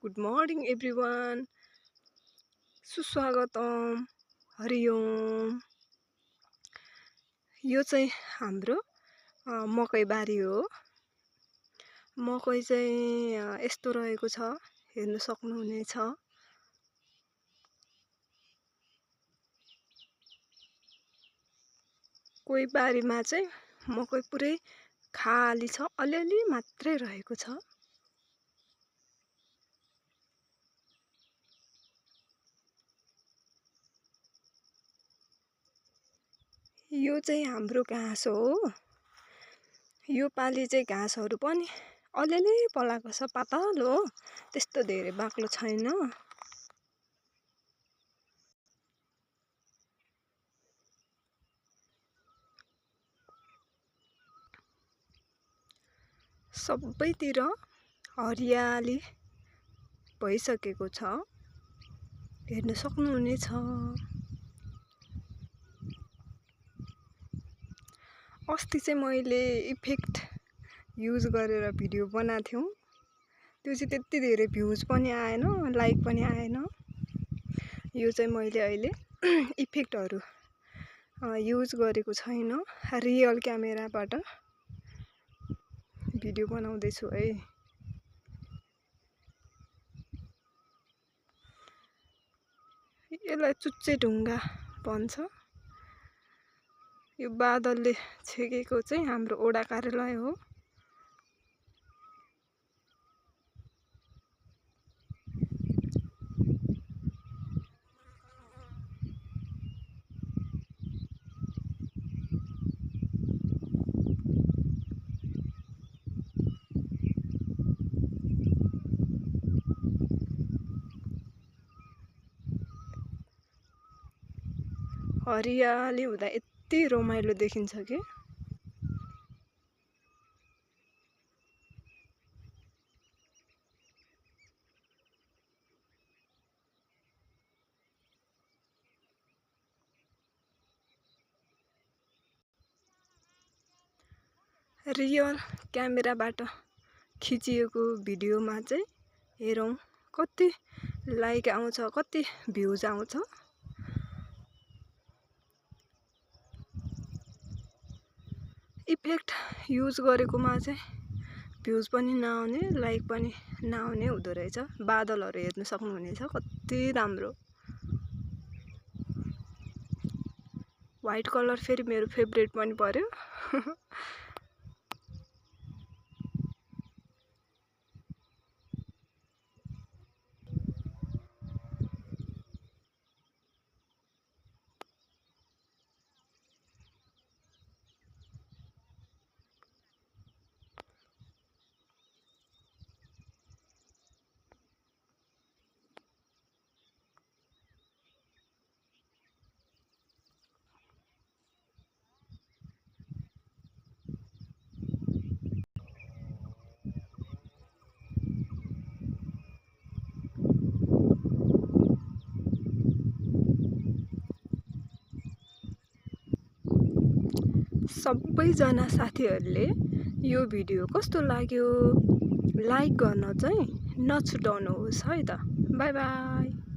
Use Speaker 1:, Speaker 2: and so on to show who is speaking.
Speaker 1: Good morning everyone, सुस्वागतम, हरिओम। यो चाहिँ हाम्रो मकै बारी हो। मकै चाहिँ यस्तो रहेको छ, हेर्न सक्नुहुनेछ। कोही बारीमा चाहिँ मकै पुरै खाली छ, अलिअलि मात्रै रहेको छ। यो चाहिँ हाम्रो घाँस हो। यो पालि चाहिँ घाँसहरू पनि अलिअलि पलाएको छ, पातलो हो, त्यस्तो धेरै बाक्लो छैन। सबैतिर हरियाली भइसकेको छ, हेर्न सक्नुहुनेछ। अस्ति चाहिँ मैले इफेक्ट युज गरेर भिडियो बनाएको थियौँ, त्यो चाहिँ त्यति धेरै भ्युज पनि आएन, लाइक पनि आएन। यो चाहिँ मैले अहिले इफेक्टहरू युज गरेको छैन, रियल क्यामेराबाट भिडियो बनाउँदैछु है। यसलाई चुच्चे ढुङ्गा भन्छ। यो बादलले छेकेको चाहिँ हाम्रो ओडा कार्यालय हो। हरियाली हुँदा यति रमाइलो देखिन्छ कि रियल क्यामेराबाट खिचिएको भिडियोमा चाहिँ हेरौँ कति लाइक आउँछ, कति भ्युज आउँछ। इफेक्ट युज गरेकोमा चाहिँ भ्युज पनि नआउने, लाइक पनि नआउने हुँदो रहेछ। बादलहरू हेर्न सक्नुहुनेछ, कति राम्रो। व्हाइट कलर फेरि मेरो फेभरेट पनि पर्यो। सबैजना साथीहरूले यो भिडियो कस्तो लाग्यो लाइक गर्न चाहिँ नछुटाउनुहोस् है त। By by.